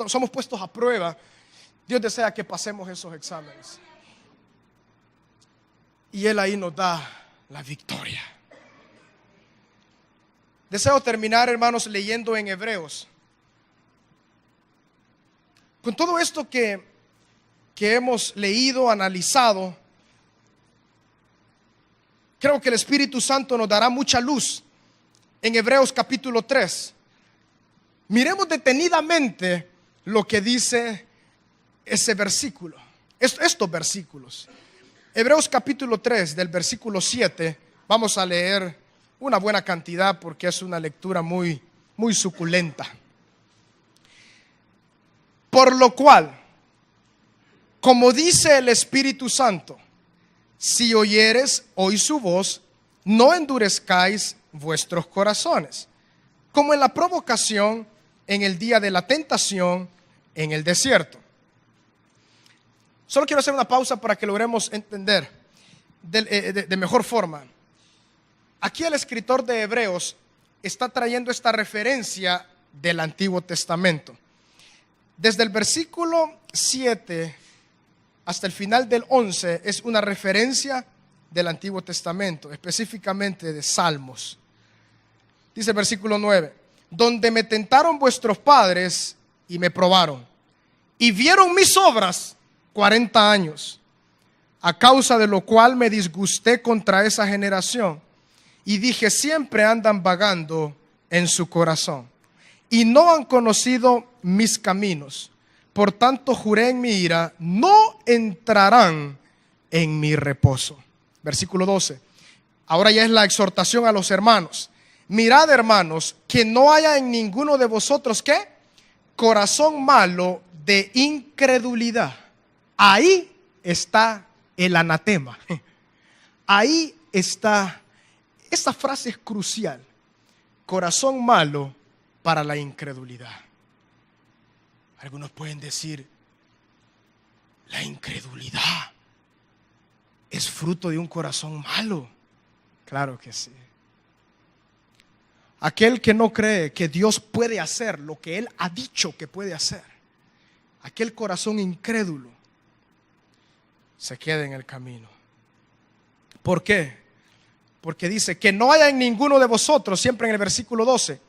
somos puestos a prueba. Dios desea que pasemos esos exámenes. Y Él ahí nos da la victoria. Deseo terminar, hermanos, leyendo en Hebreos. Con todo esto que hemos leído, analizado, creo que el Espíritu Santo nos dará mucha luz en Hebreos capítulo 3. Miremos detenidamente lo que dice ese versículo. estos versículos. Hebreos capítulo 3, del versículo 7, vamos a leer una buena cantidad porque es una lectura muy suculenta. Por lo cual, como dice el Espíritu Santo, si oyeres hoy su voz, no endurezcáis vuestros corazones, como en la provocación en el día de la tentación en el desierto. Solo quiero hacer una pausa para que logremos entender de mejor forma. Aquí el escritor de Hebreos está trayendo esta referencia del Antiguo Testamento. Desde el versículo 7 hasta el final del 11 es una referencia del Antiguo Testamento, específicamente de Salmos. Dice el versículo 9, donde me tentaron vuestros padres y me probaron, y vieron mis obras 40 años, a causa de lo cual me disgusté contra esa generación, y dije, siempre andan vagando en su corazón, y no han conocido mis caminos. Por tanto juré en mi ira, no entrarán en mi reposo. Versículo 12. Ahora ya es la exhortación a los hermanos. Mirad, hermanos, que no haya en ninguno de vosotros, ¿qué? Corazón malo de incredulidad. Ahí está el anatema. Ahí está. Esta frase es crucial. Corazón malo para la incredulidad. Algunos pueden decir, la incredulidad es fruto de un corazón malo. Claro que sí. Aquel que no cree que Dios puede hacer lo que Él ha dicho que puede hacer, aquel corazón incrédulo se queda en el camino. ¿Por qué? Porque dice que no haya en ninguno de vosotros, siempre en el versículo 12,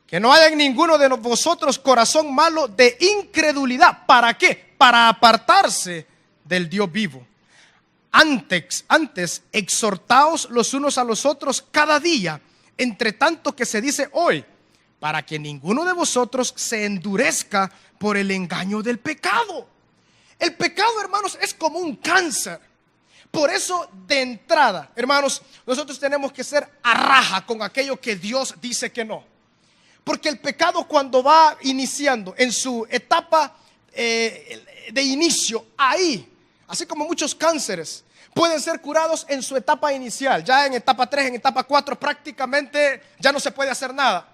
que no haya en ninguno de vosotros corazón malo de incredulidad. ¿Para qué? Para apartarse del Dios vivo. Antes, exhortaos los unos a los otros cada día, entre tanto que se dice hoy, para que ninguno de vosotros se endurezca por el engaño del pecado. El pecado, hermanos, es como un cáncer. Por eso, de entrada, hermanos, nosotros tenemos que ser a raja con aquello que Dios dice que no. Porque el pecado, cuando va iniciando en su etapa de inicio, ahí, así como muchos cánceres pueden ser curados en su etapa inicial, ya en etapa 3, en etapa 4 prácticamente ya no se puede hacer nada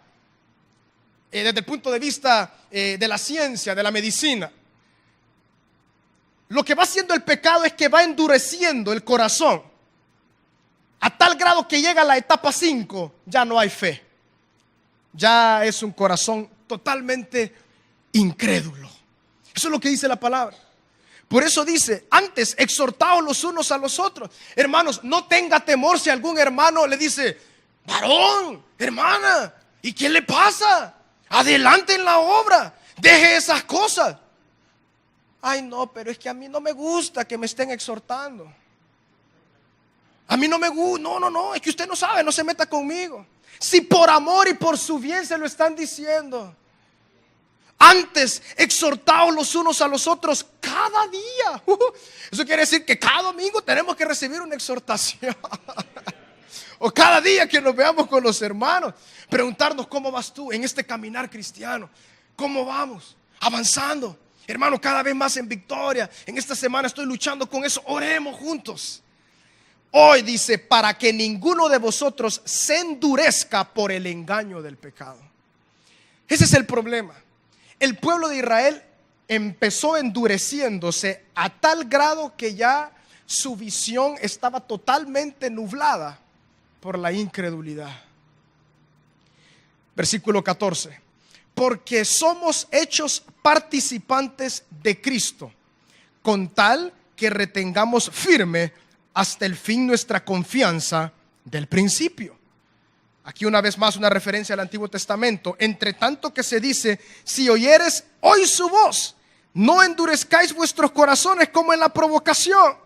desde el punto de vista de la ciencia, de la medicina. Lo que va haciendo el pecado es que va endureciendo el corazón a tal grado que llega a la etapa 5, ya no hay fe. Ya es un corazón totalmente incrédulo. Eso es lo que dice la palabra. Por eso dice, antes exhortaos los unos a los otros. Hermanos, no tenga temor si algún hermano le dice, varón, hermana, ¿y qué le pasa? Adelante en la obra, deje esas cosas. Ay, no, pero es que a mí no me gusta que me estén exhortando. A mí no me gusta, no, es que usted no sabe, no se meta conmigo. Si por amor y por su bien se lo están diciendo. Antes, exhortaos los unos a los otros cada día. Eso quiere decir que cada domingo tenemos que recibir una exhortación. O cada día que nos veamos con los hermanos, preguntarnos cómo vas tú en este caminar cristiano. ¿Cómo vamos? Avanzando. Hermano, cada vez más en victoria. En esta semana estoy luchando con eso. Oremos juntos. Hoy dice, para que ninguno de vosotros se endurezca por el engaño del pecado. Ese es el problema. El pueblo de Israel empezó endureciéndose a tal grado que ya su visión estaba totalmente nublada por la incredulidad. Versículo 14. Porque somos hechos participantes de Cristo, con tal que retengamos firme hasta el fin nuestra confianza del principio. Aquí una vez más una referencia al Antiguo Testamento. Entre tanto que se dice, si oyeres hoy su voz, no endurezcáis vuestros corazones como en la provocación.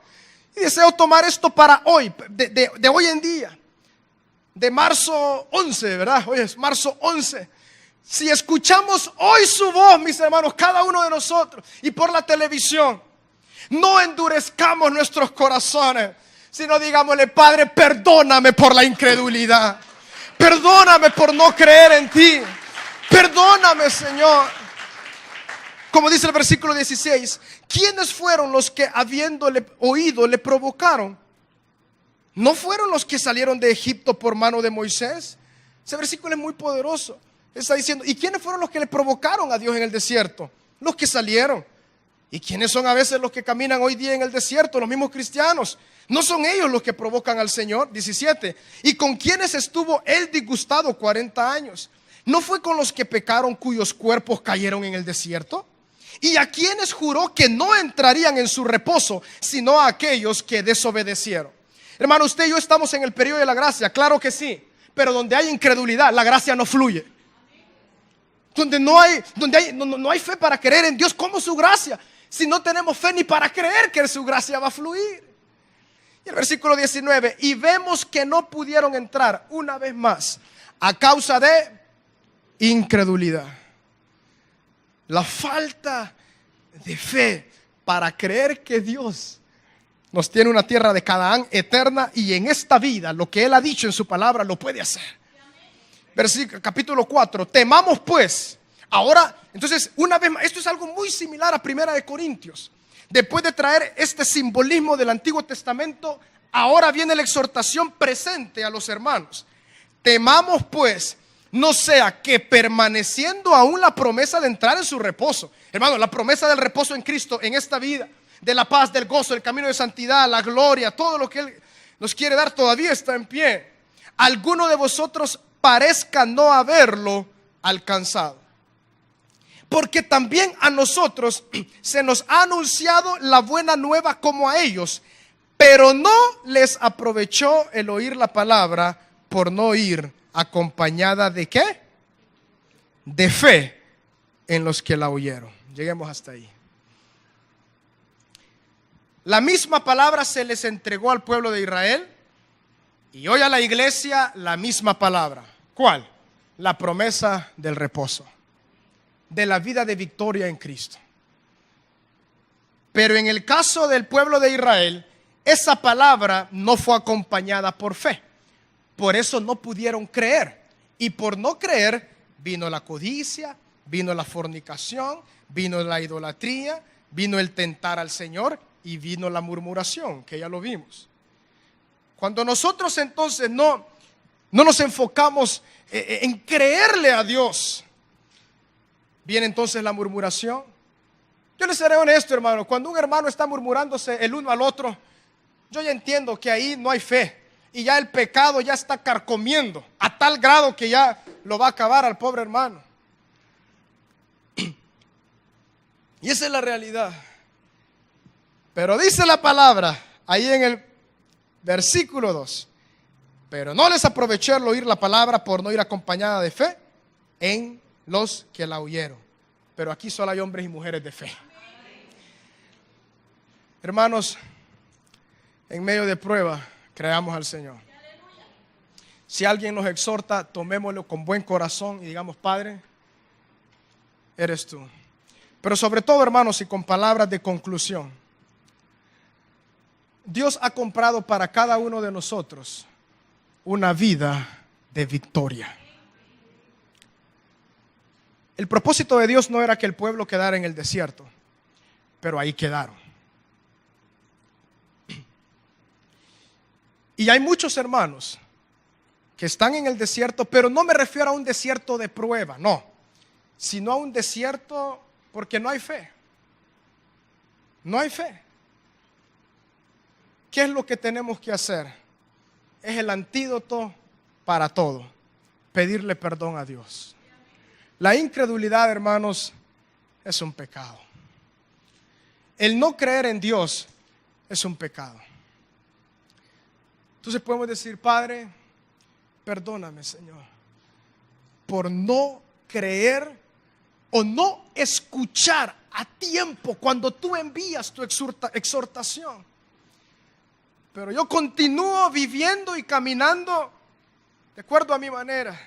Y deseo tomar esto para hoy, de hoy en día, de marzo 11, ¿verdad? Hoy es marzo 11. Si escuchamos hoy su voz, mis hermanos, cada uno de nosotros, y por la televisión, No endurezcamos nuestros corazones, sino digámosle: Padre, perdóname por la incredulidad. Perdóname por no creer en ti. Perdóname, Señor. Como dice el versículo 16, ¿quiénes fueron los que habiéndole oído le provocaron? ¿No fueron los que salieron de Egipto por mano de Moisés? Ese versículo es muy poderoso. Está diciendo: ¿y quiénes fueron los que le provocaron a Dios en el desierto? Los que salieron. ¿Y quiénes son a veces los que caminan hoy día en el desierto? Los mismos cristianos. ¿No son ellos los que provocan al Señor? 17. ¿Y con quiénes estuvo él disgustado 40 años? ¿No fue con los que pecaron, cuyos cuerpos cayeron en el desierto? ¿Y a quienes juró que no entrarían en su reposo, sino a aquellos que desobedecieron? Hermano, usted y yo estamos en el periodo de la gracia, claro que sí. Pero donde hay incredulidad, la gracia no fluye. Donde no hay fe para creer en Dios como su gracia, si no tenemos fe ni para creer que su gracia va a fluir. Y el versículo 19: y vemos que no pudieron entrar una vez más a causa de incredulidad. La falta de fe para creer que Dios nos tiene una tierra de Canaán eterna, y en esta vida lo que Él ha dicho en su palabra lo puede hacer. Versículo, capítulo 4: temamos pues. Ahora, entonces, una vez más, esto es algo muy similar a Primera de Corintios. Después de traer este simbolismo del Antiguo Testamento, ahora viene la exhortación presente a los hermanos. Temamos pues, no sea que permaneciendo aún la promesa de entrar en su reposo. Hermano, la promesa del reposo en Cristo en esta vida, de la paz, del gozo, del camino de santidad, la gloria, todo lo que Él nos quiere dar todavía está en pie. Alguno de vosotros parezca no haberlo alcanzado. Porque también a nosotros se nos ha anunciado la buena nueva como a ellos, pero no les aprovechó el oír la palabra por no ir acompañada de ¿qué? De fe en los que la oyeron. Lleguemos hasta ahí. La misma palabra se les entregó al pueblo de Israel, y hoy a la iglesia la misma palabra. ¿Cuál? La promesa del reposo, de la vida de victoria en Cristo. Pero en el caso del pueblo de Israel, esa palabra no fue acompañada por fe. Por eso no pudieron creer. Y por no creer vino la codicia, vino la fornicación, vino la idolatría, vino el tentar al Señor y vino la murmuración, que ya lo vimos. Cuando nosotros entonces no nos enfocamos en creerle a Dios, viene entonces la murmuración. Yo les seré honesto, hermano. Cuando un hermano está murmurándose el uno al otro, yo ya entiendo que ahí no hay fe, y ya el pecado ya está carcomiendo a tal grado que ya lo va a acabar al pobre hermano. Y esa es la realidad. Pero dice la palabra ahí en el versículo 2: pero no les aprovechó el oír la palabra por no ir acompañada de fe en los que la oyeron. Pero aquí solo hay hombres y mujeres de fe. Hermanos, en medio de prueba, creamos al Señor. Si alguien nos exhorta, tomémoslo con buen corazón y digamos: Padre, eres tú. Pero sobre todo, hermanos, y con palabras de conclusión, Dios ha comprado para cada uno de nosotros una vida de victoria. El propósito de Dios no era que el pueblo quedara en el desierto, pero ahí quedaron. Y hay muchos hermanos que están en el desierto, pero no me refiero a un desierto de prueba, no, sino a un desierto porque no hay fe. No hay fe. ¿Qué es lo que tenemos que hacer? Es el antídoto para todo: pedirle perdón a Dios. La incredulidad, hermanos, es un pecado. El no creer en Dios es un pecado. Entonces podemos decir: Padre, perdóname, Señor, por no creer o no escuchar a tiempo cuando tú envías tu exhortación. Pero yo continúo viviendo y caminando de acuerdo a mi manera.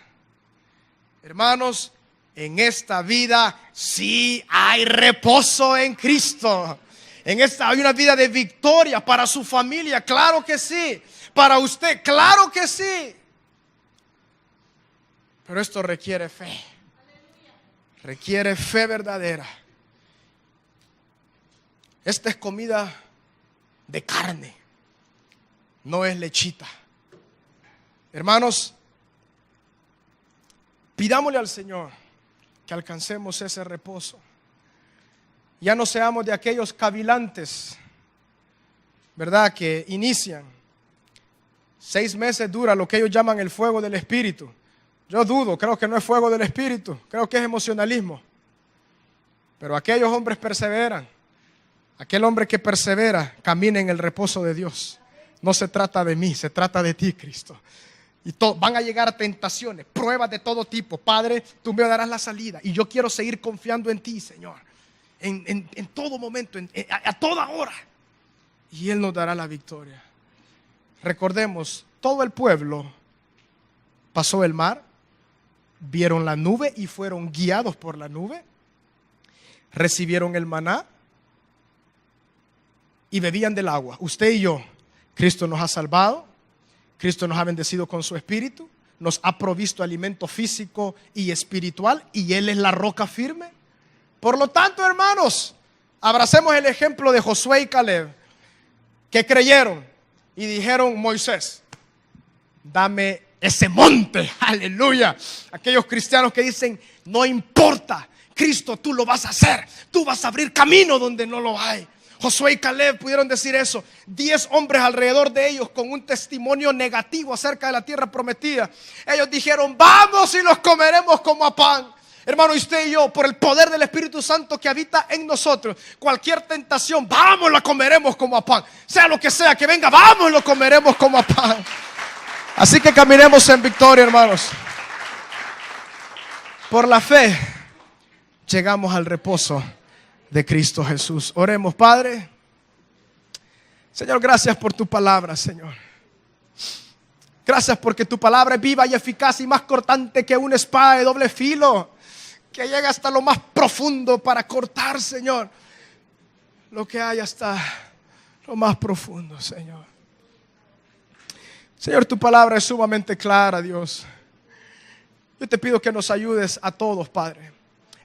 Hermanos, en esta vida sí hay reposo en Cristo. En esta hay una vida de victoria para su familia, claro que sí. Para usted, claro que sí. Pero esto requiere fe. Requiere fe verdadera. Esta es comida de carne, no es lechita. Hermanos, pidámosle al Señor que alcancemos ese reposo. Ya no seamos de aquellos cavilantes, ¿verdad?, que inician. 6 meses dura lo que ellos llaman el fuego del Espíritu. Yo dudo, creo que no es fuego del Espíritu, creo que es emocionalismo. Pero aquellos hombres perseveran. Aquel hombre que persevera camina en el reposo de Dios. No se trata de mí, se trata de ti, Cristo. Y van a llegar tentaciones, pruebas de todo tipo. Padre, tú me darás la salida. Y yo quiero seguir confiando en ti, Señor. En todo momento, a toda hora. Y Él nos dará la victoria. Recordemos, todo el pueblo pasó el mar, vieron la nube y fueron guiados por la nube. Recibieron el maná y bebían del agua. Usted y yo, Cristo nos ha salvado, Cristo nos ha bendecido con su Espíritu, nos ha provisto alimento físico y espiritual, y Él es la roca firme. Por lo tanto, hermanos, abracemos el ejemplo de Josué y Caleb, que creyeron y dijeron: Moisés, dame ese monte, aleluya. Aquellos cristianos que dicen: no importa, Cristo, tú lo vas a hacer, tú vas a abrir camino donde no lo hay. Josué y Caleb pudieron decir eso. 10 hombres alrededor de ellos con un testimonio negativo acerca de la tierra prometida. Ellos dijeron: vamos y los comeremos como a pan. Hermano, usted y yo, por el poder del Espíritu Santo que habita en nosotros, cualquier tentación, vamos, la comeremos como a pan. Sea lo que sea que venga, vamos, lo comeremos como a pan. Así que caminemos en victoria, hermanos. Por la fe llegamos al reposo de Cristo Jesús. Oremos. Padre, Señor, gracias por tu palabra, Señor. Gracias porque tu palabra es viva y eficaz y más cortante que una espada de doble filo, que llega hasta lo más profundo para cortar, Señor, lo que hay hasta lo más profundo, Señor. Señor, tu palabra es sumamente clara, Dios. Yo te pido que nos ayudes a todos, Padre.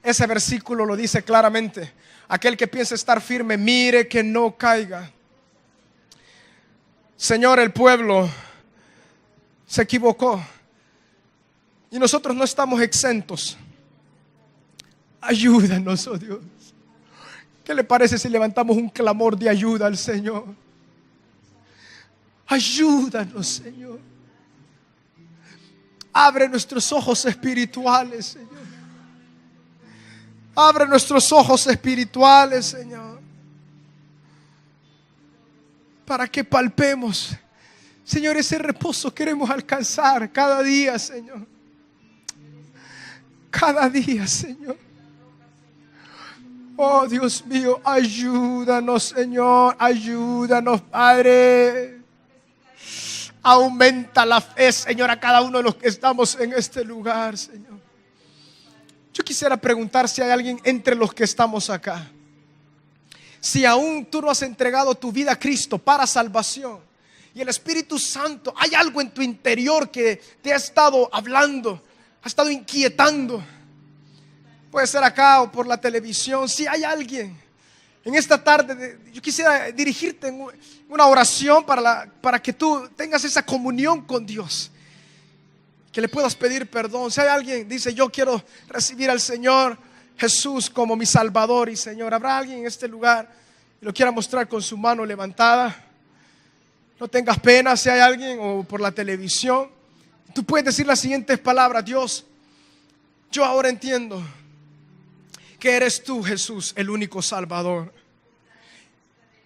Ese versículo lo dice claramente: aquel que piensa estar firme, mire que no caiga. Señor, el pueblo se equivocó y nosotros no estamos exentos. Ayúdanos, oh Dios. ¿Qué le parece si levantamos un clamor de ayuda al Señor? Ayúdanos, Señor. Abre nuestros ojos espirituales, Señor. Abre nuestros ojos espirituales, Señor, para que palpemos, Señor, ese reposo queremos alcanzar cada día, Señor. Cada día, Señor. Oh, Dios mío, ayúdanos, Señor. Ayúdanos, Padre. Aumenta la fe, Señor, a cada uno de los que estamos en este lugar, Señor. Yo quisiera preguntar si hay alguien entre los que estamos acá, si aún tú no has entregado tu vida a Cristo para salvación, y el Espíritu Santo, hay algo en tu interior que te ha estado hablando, ha estado inquietando. Puede ser acá o por la televisión. Si hay alguien en esta tarde, yo quisiera dirigirte en una oración para que tú tengas esa comunión con Dios, que le puedas pedir perdón. Si hay alguien dice: yo quiero recibir al Señor Jesús como mi Salvador y Señor, habrá alguien en este lugar y lo quiera mostrar con su mano levantada. No tengas pena. Si hay alguien o por la televisión, tú puedes decir las siguientes palabras: Dios, yo ahora entiendo que eres tú, Jesús, el único Salvador,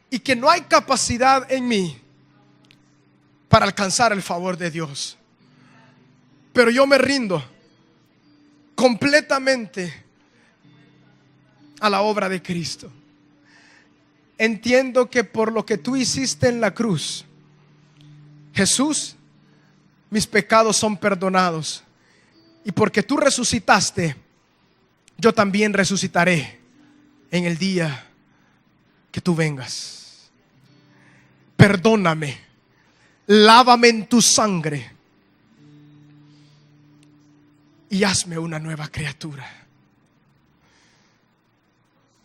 y que no hay capacidad en mí para alcanzar el favor de Dios. Pero yo me rindo completamente a la obra de Cristo. Entiendo que por lo que tú hiciste en la cruz, Jesús, mis pecados son perdonados. Y porque tú resucitaste, yo también resucitaré en el día que tú vengas. Perdóname, lávame en tu sangre y hazme una nueva criatura.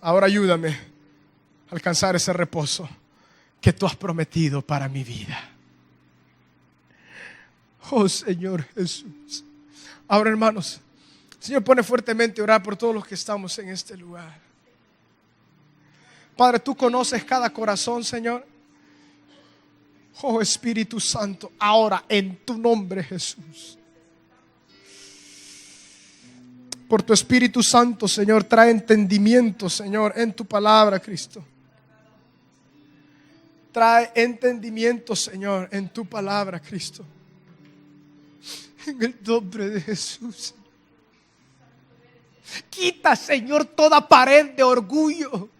Ahora ayúdame a alcanzar ese reposo que tú has prometido para mi vida. Oh Señor Jesús. Ahora, hermanos, el Señor pone fuertemente a orar por todos los que estamos en este lugar. Padre, tú conoces cada corazón, Señor. Oh Espíritu Santo, ahora en tu nombre, Jesús. Por tu Espíritu Santo, Señor, trae entendimiento, Señor, en tu palabra, Cristo. Trae entendimiento, Señor, en tu palabra, Cristo. En el nombre de Jesús. Quita, Señor, toda pared de orgullo.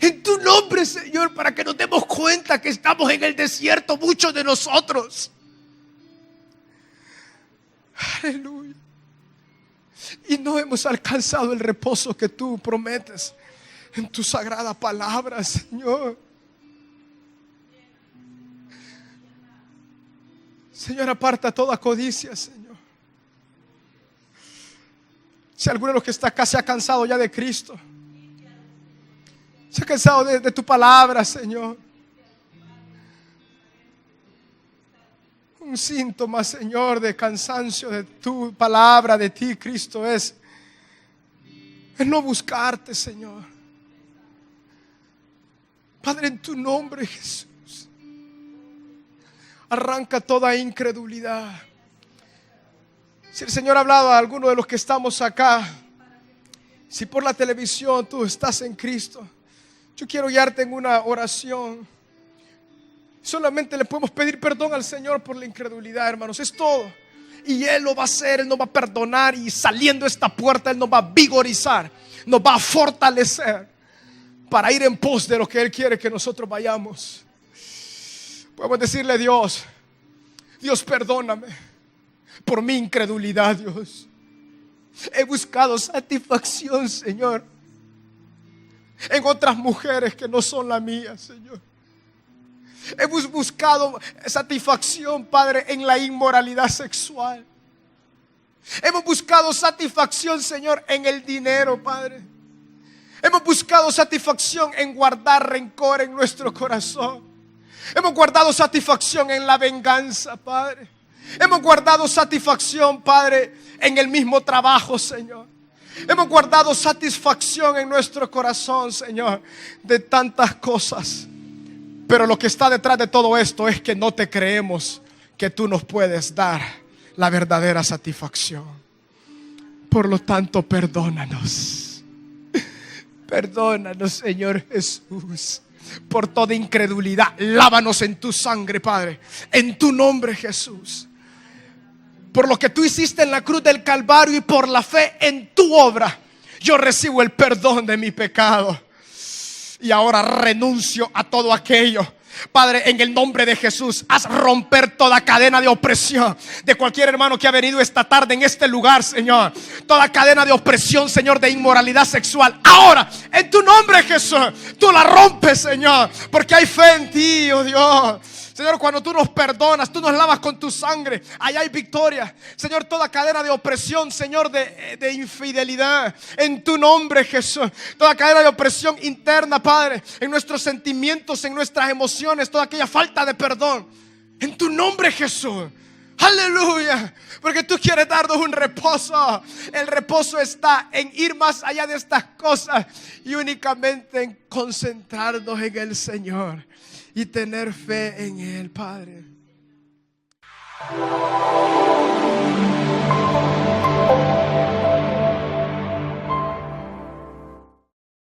En tu nombre, Señor, para que nos demos cuenta que estamos en el desierto, muchos de nosotros. Aleluya. Y no hemos alcanzado el reposo que tú prometes en tu sagrada palabra, Señor. Señor, aparta toda codicia, Señor. Si alguno de los que está acá se ha cansado ya de Cristo, se ha cansado de tu palabra, Señor. Un síntoma, Señor, de cansancio de tu palabra, de ti, Cristo, es no buscarte, Señor. Padre, en tu nombre, Jesús, arranca toda incredulidad. Si el Señor ha hablado a alguno de los que estamos acá, si por la televisión tú estás en Cristo, yo quiero guiarte en una oración. Solamente le podemos pedir perdón al Señor por la incredulidad, hermanos. Es todo. Y Él lo va a hacer, Él nos va a perdonar. Y saliendo esta puerta, Él nos va a vigorizar, nos va a fortalecer para ir en pos de lo que Él quiere que nosotros vayamos. Podemos decirle: Dios, perdóname por mi incredulidad, Dios. He buscado satisfacción, Señor, en otras mujeres que no son la mía, Señor. Hemos buscado satisfacción, Padre, en la inmoralidad sexual. Hemos buscado satisfacción, Señor, en el dinero, Padre. Hemos buscado satisfacción en guardar rencor en nuestro corazón. Hemos guardado satisfacción en la venganza, Padre. Hemos guardado satisfacción, Padre, en el mismo trabajo, Señor. Hemos guardado satisfacción en nuestro corazón, Señor, de tantas cosas. Pero lo que está detrás de todo esto es que no te creemos que tú nos puedes dar la verdadera satisfacción. Por lo tanto, perdónanos. Perdónanos, Señor Jesús, por toda incredulidad. Lávanos en tu sangre, Padre, en tu nombre, Jesús. Por lo que tú hiciste en la cruz del Calvario y por la fe en tu obra, yo recibo el perdón de mi pecado. Y ahora renuncio a todo aquello. Padre, en el nombre de Jesús, haz romper toda cadena de opresión de cualquier hermano que ha venido esta tarde en este lugar, Señor. Toda cadena de opresión, Señor, de inmoralidad sexual. Ahora, en tu nombre, Jesús, tú la rompes, Señor, porque hay fe en ti, oh Dios. Señor, cuando tú nos perdonas, tú nos lavas con tu sangre, allá hay victoria. Señor, toda cadena de opresión, Señor, de infidelidad, en tu nombre, Jesús. Toda cadena de opresión interna, Padre, en nuestros sentimientos, en nuestras emociones, toda aquella falta de perdón, en tu nombre, Jesús. Aleluya, porque tú quieres darnos un reposo. El reposo está en ir más allá de estas cosas y únicamente en concentrarnos en el Señor y tener fe en Él, Padre.